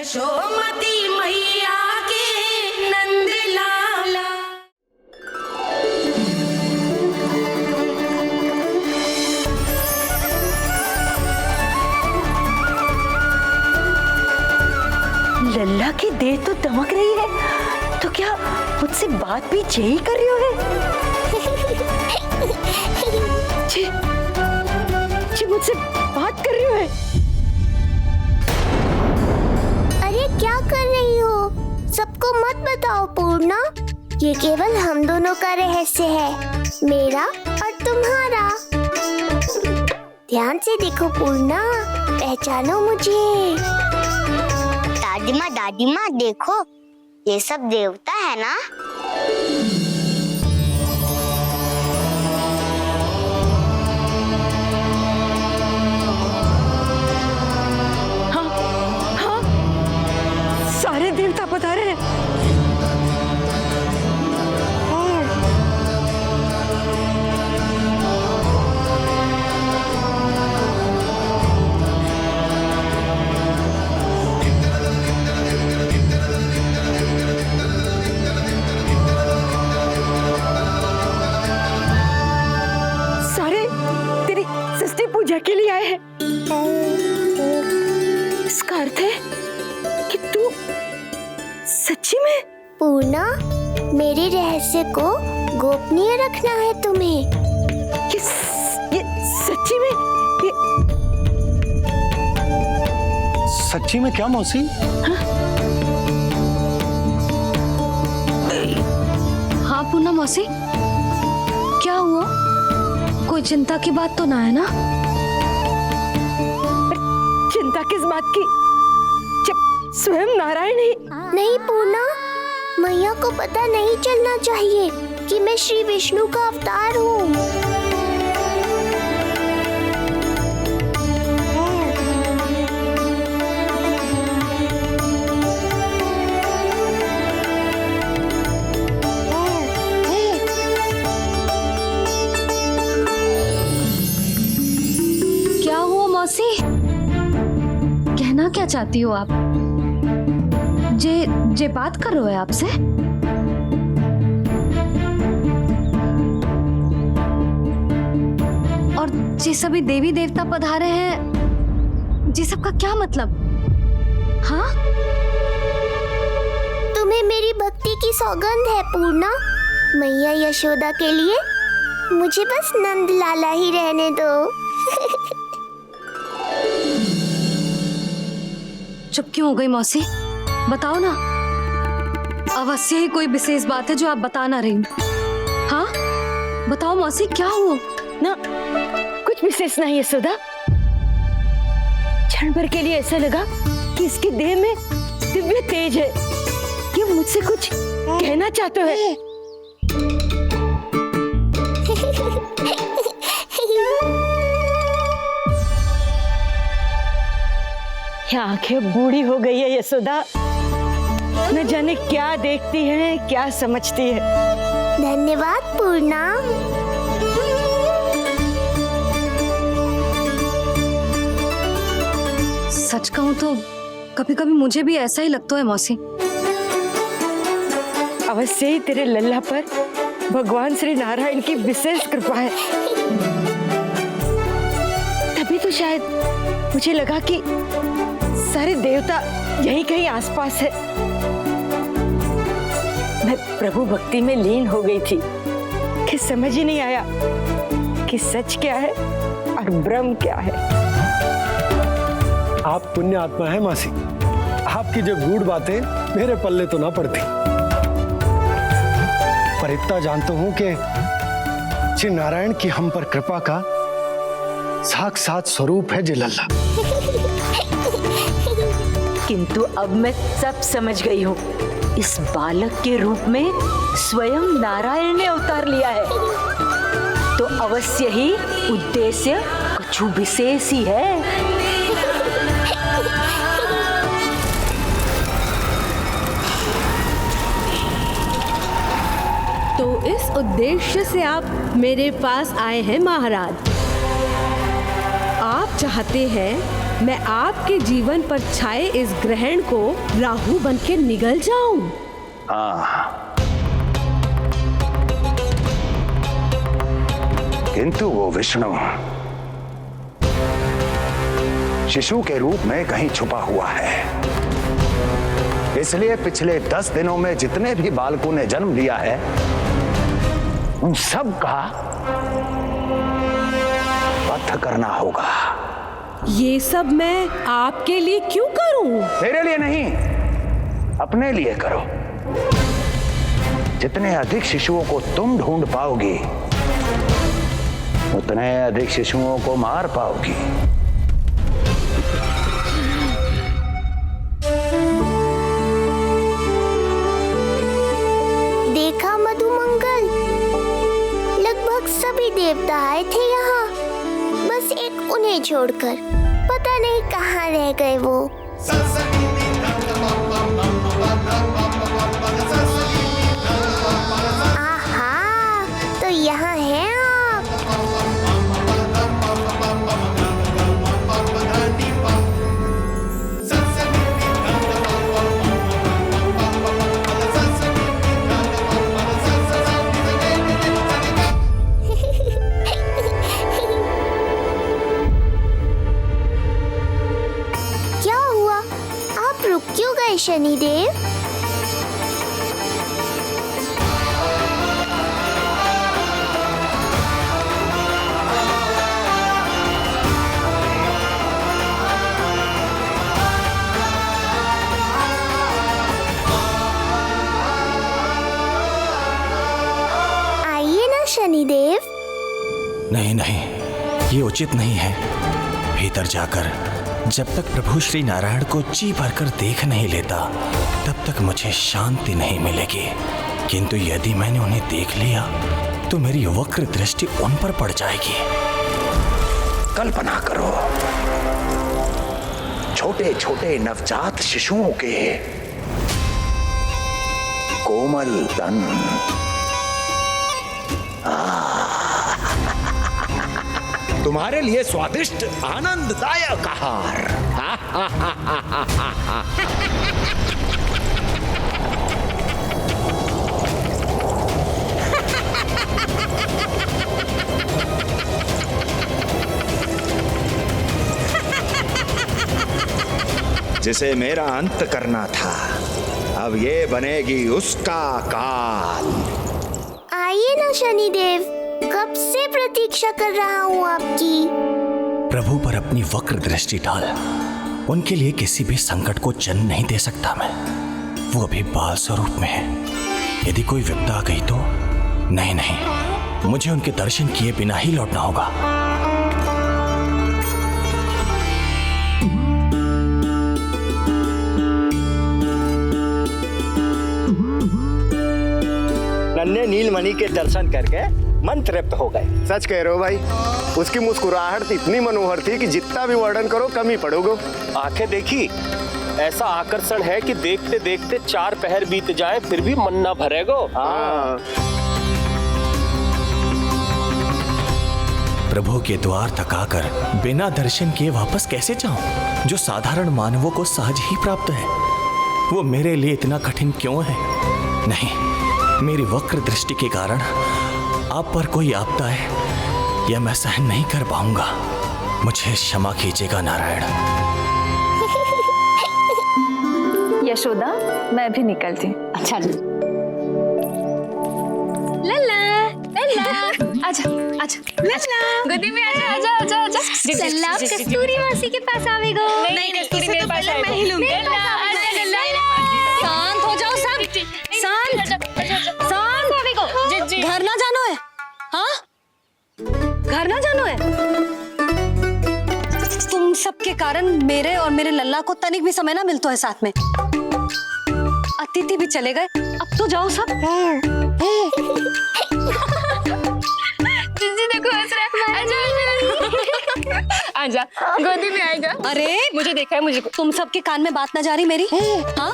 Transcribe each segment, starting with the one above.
यशोमती मैया के नंद लाला। लल्ला की देह तो दमक रही है, तो क्या मुझसे बात भी यही कर रही हो है? जी, जी मुझसे बात कर रही हो है? अरे क्या कर रही हो? सबको मत बताओ पूर्णा, ये केवल हम दोनों का रहस्य है, मेरा और तुम्हारा। ध्यान से देखो पूर्णा, पहचानो मुझे। दादी माँ देखो, ये सब देवता है ना? हाँ, हाँ, सारे देवता पधारे हैं। पूजा के लिए आए हैं। इसका अर्थ है कि तू सच्ची में? पूर्णा, मेरे रहस्य को गोपनीय रखना है तुम्हें। ये सच्ची में? सच्ची में क्या मौसी? हाँ पूर्णा मौसी, क्या हुआ? कोई चिंता की बात तो ना है ना? चिंता किस बात की, जब स्वयं नारायण ही। नहीं पूर्णा, मैया को पता नहीं चलना चाहिए कि मैं श्री विष्णु का अवतार हूँ। क्या हुआ मौसी? कहना क्या चाहती हो आप? जे बात कर रहे हो आपसे? और जे सभी देवी देवता पधारे हैं, जी सबका क्या मतलब? हाँ? तुम्हें मेरी भक्ति की सौगंध है पूर्णा। मैया यशोदा के लिए मुझे बस नंद लाला ही रहने दो। चुप क्यों हो गई मौसी? बताओ ना, अवश्य ही कोई विशेष बात है जो आप बता ना रही। हाँ बताओ मौसी, क्या हुआ? ना कुछ विशेष नहीं है सुधा। क्षण भर के लिए ऐसा लगा कि इसकी देह में दिव्य तेज है, ये मुझसे कुछ कहना चाहते हैं। क्या आंखें बूढ़ी हो गई है यशोदा, न जाने क्या देखती है, क्या समझती है। धन्यवाद पूर्णा। सच कहूं तो कभी कभी मुझे भी ऐसा ही लगता है मौसी। अवश्य ही तेरे लल्ला पर भगवान श्री नारायण की विशेष कृपा है, तभी तो शायद मुझे लगा कि सारे देवता यहीं कहीं आसपास है। मैं प्रभु भक्ति में लीन हो गई थी कि समझ ही नहीं आया कि सच क्या है और भ्रम क्या है। आप पुण्य आत्मा है मासी, आपकी जो गूढ़ बातें मेरे पल्ले तो ना पड़ती, पर इतना जानता हूं कि श्री नारायण की हम पर कृपा का साक्षात स्वरूप है जी लल्ला। किंतु अब मैं सब समझ गई हूँ, इस बालक के रूप में स्वयं नारायण ने अवतार लिया है, तो अवश्य ही उद्देश्य कुछ विशेष ही है। तो इस उद्देश्य से आप मेरे पास आए हैं महाराज। आप चाहते हैं मैं आपके जीवन पर छाए इस ग्रहण को राहु बन के निगल जाऊं। हाँ, किंतु वो विष्णु शिशु के रूप में कहीं छुपा हुआ है। इसलिए पिछले 10 दिनों में जितने भी बालकों ने जन्म लिया है उन सब का वध करना होगा। ये सब मैं आपके लिए क्यों करूं? मेरे लिए नहीं, अपने लिए करो। जितने अधिक शिशुओं को तुम ढूंढ पाओगी उतने अधिक शिशुओं को मार पाओगी। देखा मधुमंगल, लगभग सभी देवता आए थे यहाँ, बस एक उन्हें छोड़कर। पता नहीं कहाँ रह गए वो। आहा, तो यहाँ हैं आप। क्या हुआ? आप रुक क्यों गए शनिदेव? आइए ना शनिदेव। नहीं नहीं, ये उचित नहीं है। भीतर जाकर जब तक प्रभु श्री नारायण को जी भरकर देख नहीं लेता तब तक मुझे शांति नहीं मिलेगी। किंतु यदि मैंने उन्हें देख लिया तो मेरी वक्र दृष्टि उन पर पड़ जाएगी। कल्पना करो, छोटे छोटे नवजात शिशुओं के कोमल तन, तुम्हारे लिए स्वादिष्ट आनंददायक आहार। जिसे मेरा अंत करना था, अब ये बनेगी उसका काल। आइए ना शनिदेव, कब से प्रतीक्षा कर रहा हूँ आपकी। प्रभु पर अपनी वक्र दृष्टि डाल। उनके लिए किसी भी संकट को जन्म नहीं दे सकता मैं। वो अभी बाल स्वरूप में है। यदि कोई विपदा आ गई तो नहीं नहीं, मुझे उनके दर्शन किए बिना ही लौटना होगा। नन्हे नीलमणि के दर्शन करके मन तृप्त हो गए। सच कह रहे हो भाई, उसकी मुस्कुराहट इतनी मनोहर थी कि जितना भी वर्णन करो कम ही पड़ोगे। आंखें देखी, ऐसा आकर्षण है कि देखते देखते 4 पहर बीत जाए फिर भी मन ना भरेगो। हाँ। प्रभु के द्वार तक आकर बिना दर्शन किए वापस कैसे जाऊं, जो साधारण मानवों को सहज ही प्राप्त है। वो मेरे लिए इतना कठिन क्यों है? नहीं, मेरी वक्र दृष्टि के कारण आप पर कोई आपदा है या मैं सहन नहीं कर पाऊंगा। मुझे क्षमा कीजिएगा नारायण। यशोदा, मैं भी निकलती। अच्छा जी। लल्ला लल्ला, आजा आजा लल्ला, गोदी में आजा आजा आजा आजा। सल्ला कस्तूरी मासी के पास आवेगो। नहीं कस्तूरी मेरे पास आएगा। मैं ही लूंगी। शांत हो जाओ सब, शांत शांत। घर ना जानो है? हाँ, घर ना जानो है? तुम सबके कारण मेरे और मेरे लल्ला को तनिक भी समय ना मिलता है साथ में। अतिथि भी चले गए, अब तो जाओ सब। जिंजी देखो हंस रहा है। आजा आजा, गोदी में आएगा। अरे मुझे देखा है, मुझे तुम सबके कान में बात ना जा रही मेरी? हाँ,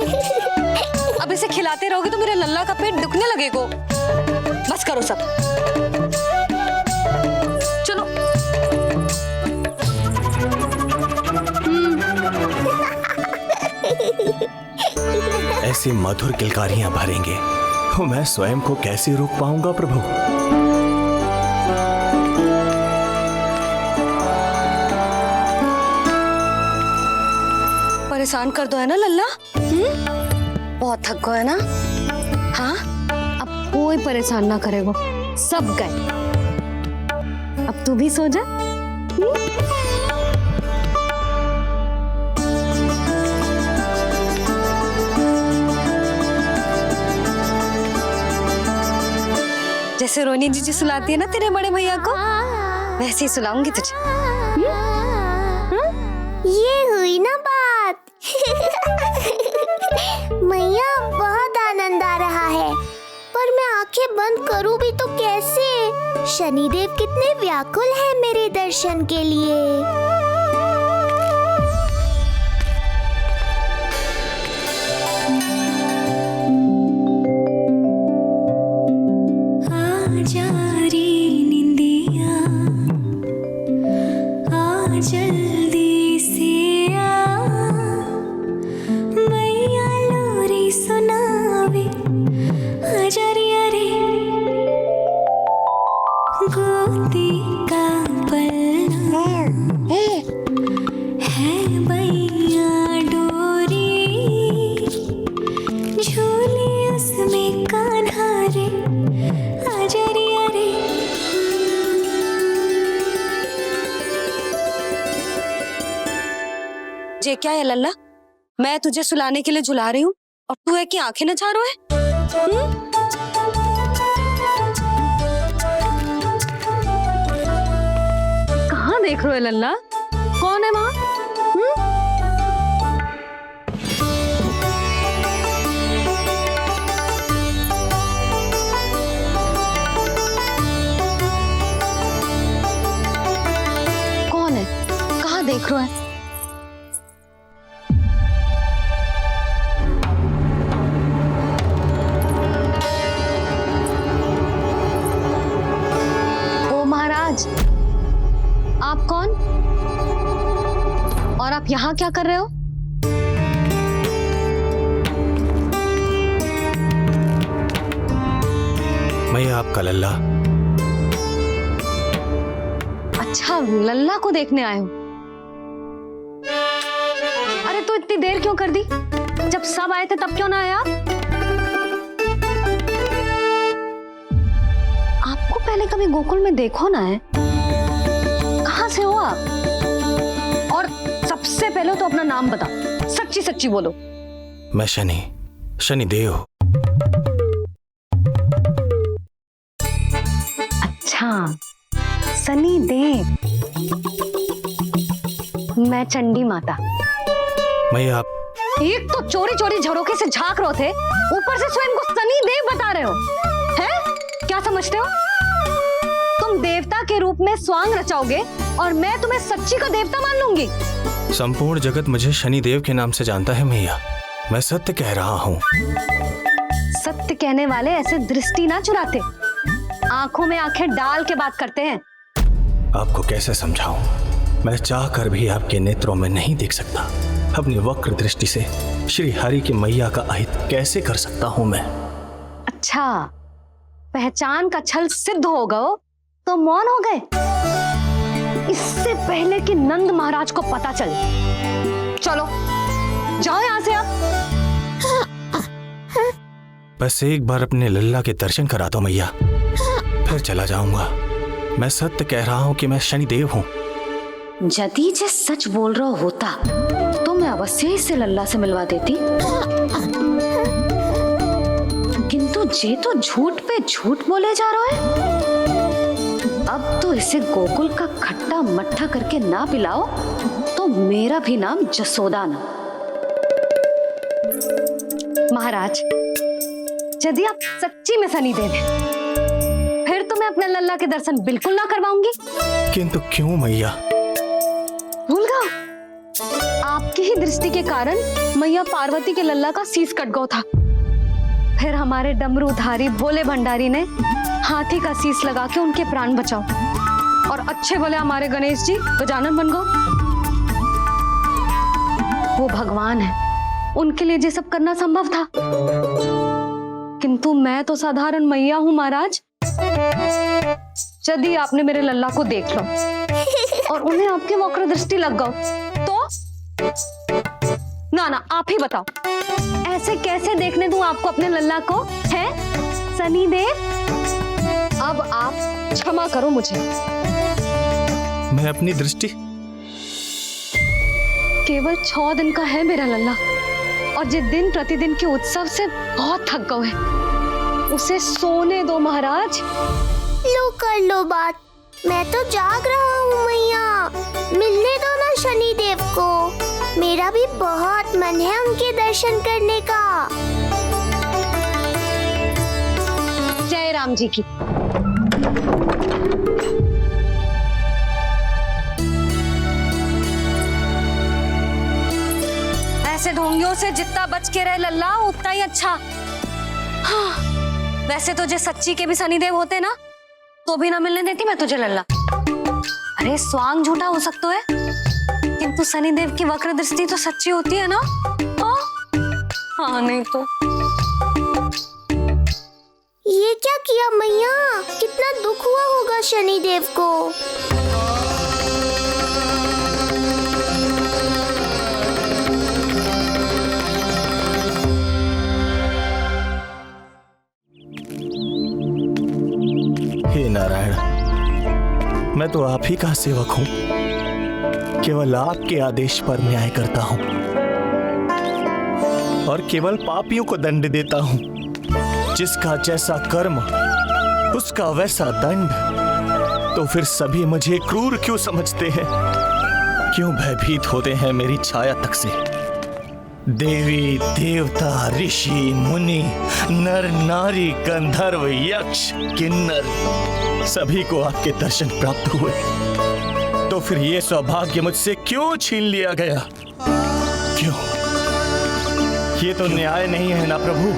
अब इसे खिलाते रहोगे तो मेरे लल्ला का पेट दुखने लगेगा। बस करो सब, चलो। ऐसी मधुर किलकारियां भरेंगे तो मैं स्वयं को कैसे रोक पाऊंगा प्रभु। परेशान कर दो है ना लल्ला? बहुत थक गए ना? हाँ, अब कोई परेशान ना करेगा, सब गए। अब तू भी सो जा। जैसे रोनी जी सुलाती है ना तेरे बड़े भैया को, वैसे ही सुलाऊंगी तुझे। ये हुई ना बात। मैया बहुत आनंद आ रहा है, पर मैं आंखें बंद करूं भी तो कैसे? शनिदेव कितने व्याकुल हैं मेरे दर्शन के लिए। जल्दी से आ, मैया लोरी सुनावे, आजा रे अरे गोदी का पलना है मैया डोरी, झूले उसमें कान्हा रे, आजा रे अरे। ये क्या है लल्ला? मैं तुझे सुलाने के लिए झुला रही हूँ और तू है कि आंखें नचा रहा है? कहाँ देख रहे हो लल्ला? कौन है वहाँ? कौन है? कहाँ देख रहे हो? आप कौन? और आप यहाँ क्या कर रहे हो? मैं आपका लल्ला। अच्छा, लल्ला को देखने आए हो? अरे तो इतनी देर क्यों कर दी? जब सब आए थे तब क्यों ना आए आप? आपको पहले कभी गोकुल में देखो ना है? कहाँ से हो आप? और सबसे पहले तो अपना नाम बताओ, सच्ची सच्ची बोलो। मैं शनिदेव। अच्छा, शनिदेव। मैं चंडी माता। मैं आप एक तो चोरी चोरी झरोखे से झांक रहे थे, ऊपर से स्वयं को शनिदेव बता रहे हो, हैं? क्या समझते हो? तुम देवता के रूप में स्वांग रचाओगे और मैं तुम्हें सच्ची का देवता मान लूंगी। संपूर्ण जगत मुझे शनिदेव के नाम से जानता है मैया। मैं सत्य कह रहा हूँ। सत्य कहने वाले ऐसे दृष्टि ना चुराते, आंखों में आंखें डाल के बात करते हैं। आपको कैसे समझाऊं? मैं चाह कर भी आपके नेत्रों में नहीं देख सकता। अपनी वक्र दृष्टि से श्री हरि की मैया का अहित कैसे कर सकता हूं मैं? अच्छा, पहचान का छल सिद्ध हो गया तो मौन हो गए, इससे पहले कि नंद महाराज को पता चले। चलो जाओ यहां से आप। बस एक बार अपने लल्ला के दर्शन करा दो मैया, फिर चला जाऊंगा। मैं सत्य कह रहा हूं कि मैं शनिदेव हूं। यदि जे सच बोल रहा होता तो मैं अवश्य ही से लल्ला से मिलवा देती, किंतु जे तो झूठ पे झूठ बोले जा रहा है। अब तो इसे गोकुल का खट्टा मट्ठा करके ना पिलाओ तो मेरा भी नाम जसोदा ना। महाराज, यदि आप सच्ची में शनिदेव हैं, फिर तो मैं अपने लल्ला के दर्शन बिल्कुल ना करवाऊंगी। किंतु क्यों मैया? भूल गया, आपकी ही दृष्टि के कारण मैया पार्वती के लल्ला का शीश कट गया था। फिर हमारे डमरूधारी भोले भंडारी ने हाथी का शीश लगा के उनके प्राण बचाओ, और अच्छे भले हमारे गणेश जी गजानन बन गए। वो भगवान है, उनके लिए ये सब करना संभव था, किंतु मैं तो साधारण मैया हूं महाराज। यदि आपने मेरे लल्ला को देख लो और उन्हें आपकी वक्र दृष्टि लग गई तो ना ना आप ही बताओ, ऐसे कैसे देखने दूं आपको अपने लल्ला को? है शनिदेव, अब आप क्षमा करो मुझे। मैं अपनी दृष्टि केवल 6 दिन का है मेरा लल्ला, और जिस दिन प्रतिदिन के उत्सव से बहुत थक गए हैं, उसे सोने दो महाराज। लो कर लो बात, मैं तो जाग रहा हूँ मैया, मिलने दो ना शनिदेव को, मेरा भी बहुत मन है उनके दर्शन करने का। जय राम जी की। ऐसे ढोंगियों से जितना बच के रहे लल्ला उतना ही अच्छा। हाँ, वैसे तो जे सच्ची के भी शनिदेव होते ना तो भी ना मिलने देती मैं तुझे लल्ला। अरे स्वांग झूठा हो सकता है, किंतु शनिदेव की वक्र दृष्टि तो सच्ची होती है ना। हाँ नहीं तो ये क्या किया मैया, कितना दुख हुआ होगा शनिदेव को। हे नारायण, मैं तो आप ही का सेवक हूं, केवल आपके आदेश पर न्याय करता हूं और केवल पापियों को दंड देता हूं। जिसका जैसा कर्म उसका वैसा दंड। तो फिर सभी मुझे क्रूर क्यों समझते हैं? क्यों भयभीत होते हैं मेरी छाया तक से? देवी देवता ऋषि मुनि नर नारी गंधर्व यक्ष किन्नर सभी को आपके दर्शन प्राप्त हुए, तो फिर ये सौभाग्य मुझसे क्यों छीन लिया गया? क्यों? ये तो न्याय नहीं है ना प्रभु,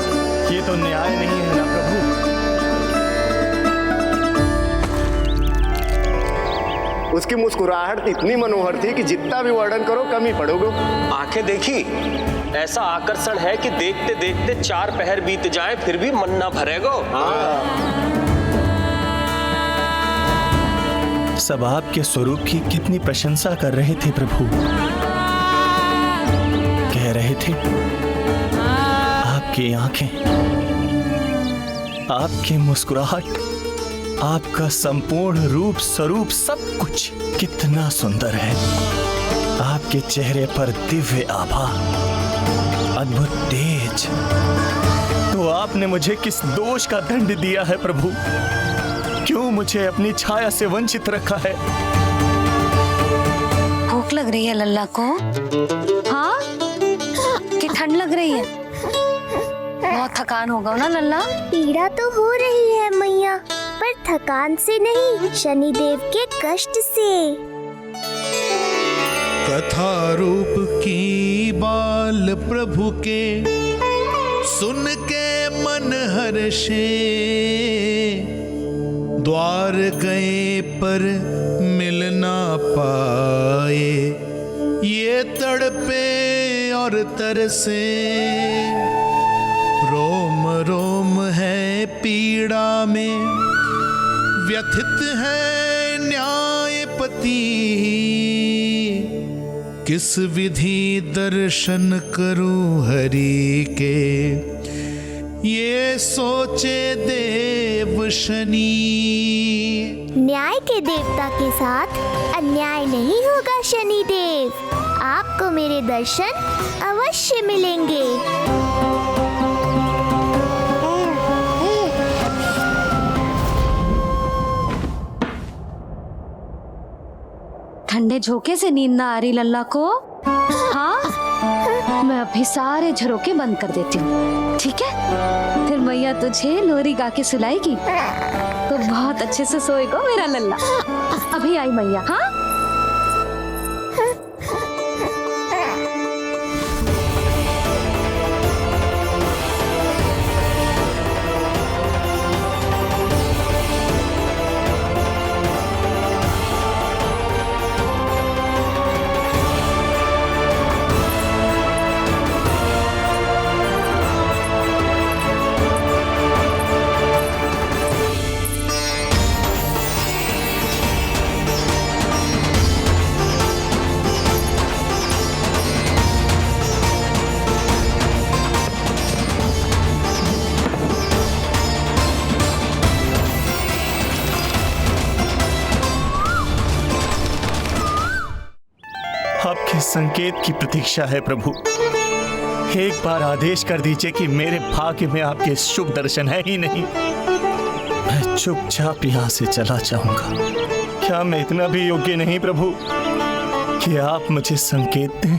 ये तो न्याय नहीं है ना प्रभु। उसकी मुस्कुराहट इतनी मनोहर थी कि जितना भी वर्णन करो कम ही पड़ोगे। आंखें देखी, ऐसा आकर्षण है कि देखते देखते 4 पहर बीत जाए फिर भी मन ना भरेगो। सब आपके स्वरूप की कितनी प्रशंसा कर रहे थे प्रभु। कह रहे थे आपकी आंखें, आपकी मुस्कुराहट, आपका संपूर्ण रूप स्वरूप सब कुछ कितना सुंदर है। आपके चेहरे पर दिव्य आभा, अद्भुत तेज। तो आपने मुझे किस दोष का दंड दिया है प्रभु? क्यों मुझे अपनी छाया से वंचित रखा है? भूख लग रही है लल्ला को? हाँ, कि ठंड लग रही है? बहुत थकान होगा ना लल्ला? पीड़ा तो हो रही है मैया, पर थकान से नहीं, शनिदेव के कष्ट से। कथा रूप की बाल प्रभु के सुन के मन हर्षे, द्वार गए पर मिल ना पाए, ये तड़पे और तरसे, रोम रोम है पीड़ा में, व्यथित है न्यायपति, किस विधि दर्शन करूं हरि के, ये सोचे देव शनि। न्याय के देवता के साथ अन्याय नहीं होगा शनिदेव, आपको मेरे दर्शन अवश्य मिलेंगे। ठंडे झोंके से नींद ना आ रही लल्ला को? हाँ, मैं अभी सारे झरोके बंद कर देती हूँ, ठीक है? फिर मैया तुझे लोरी गा के सुलाएगी तो बहुत अच्छे से सोएगा मेरा लल्ला। अभी आई मैया। हाँ, संकेत की प्रतीक्षा है प्रभु। एक बार आदेश कर दीजिए कि मेरे भाग्य में आपके शुभ दर्शन है ही नहीं, मैं चुपचाप यहाँ से चला जाऊंगा। क्या मैं इतना भी योग्य नहीं प्रभु कि आप मुझे संकेत दें?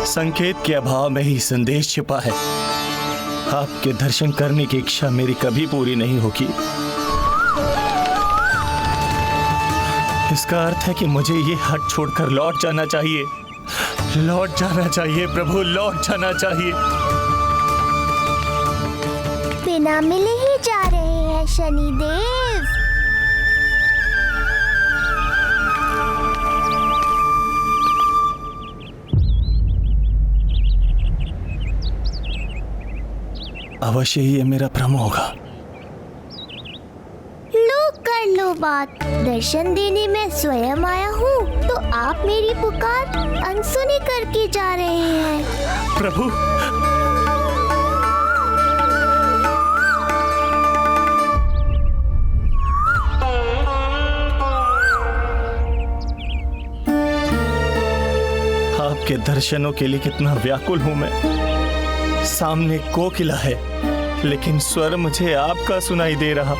संकेत के अभाव में ही संदेश छिपा है। आपके दर्शन करने की इच्छा मेरी कभी पूरी नहीं होगी। इसका अर्थ है कि मुझे ये हट छोड़कर लौट जाना चाहिए। लौट जाना चाहिए प्रभु, लौट जाना चाहिए। बिना मिले ही जा रहे हैं शनिदेव। अवश्य ही ये मेरा भ्रम होगा। लो कर लो बात, दर्शन देने मैं स्वयं आया हूँ तो आप मेरी पुकार अनसुनी करके जा रहे हैं। प्रभु आपके दर्शनों के लिए कितना व्याकुल हूं मैं। सामने कोकिला है लेकिन स्वर मुझे आपका सुनाई दे रहा।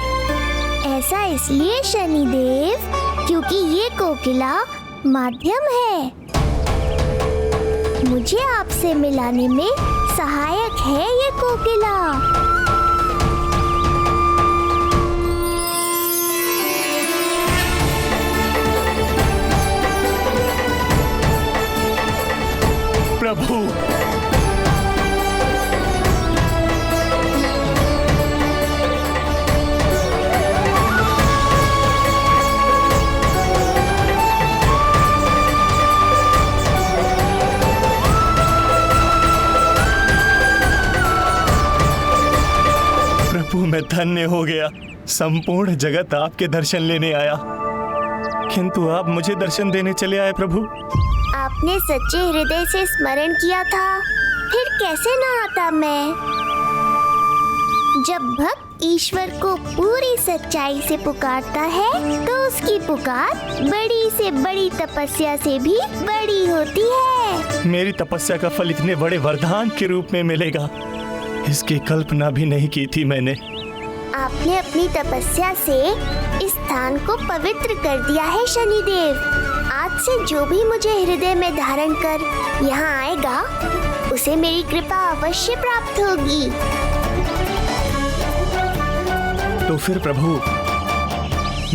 ऐसा इसलिए शनिदेव क्योंकि ये कोकिला माध्यम है, मुझे आपसे मिलाने में सहायक है ये कोकिला। प्रभु मैं धन्य हो गया। संपूर्ण जगत आपके दर्शन लेने आया, किंतु आप मुझे दर्शन देने चले आए प्रभु। आपने सच्चे हृदय से स्मरण किया था, फिर कैसे ना आता मैं। जब भक्त ईश्वर को पूरी सच्चाई से पुकारता है तो उसकी पुकार बड़ी से बड़ी तपस्या से भी बड़ी होती है। मेरी तपस्या का फल इतने बड़े वरदान के रूप में मिलेगा, इसकी कल्पना भी नहीं की थी मैंने। आपने अपनी तपस्या से इस स्थान को पवित्र कर दिया है शनिदेव। आज से जो भी मुझे हृदय में धारण कर यहाँ आएगा उसे मेरी कृपा अवश्य प्राप्त होगी। तो फिर प्रभु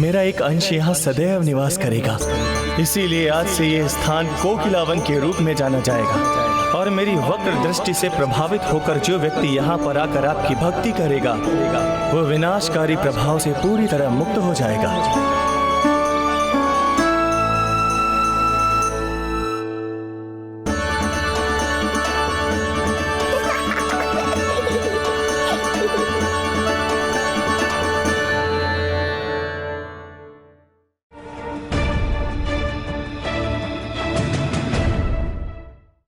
मेरा एक अंश यहाँ सदैव निवास करेगा, इसीलिए आज से ये स्थान कोकिलावन के रूप में जाना जाएगा। और मेरी वक्र दृष्टि से प्रभावित होकर जो व्यक्ति यहाँ पर आकर आपकी भक्ति करेगा वो विनाशकारी प्रभाव से पूरी तरह मुक्त हो जाएगा।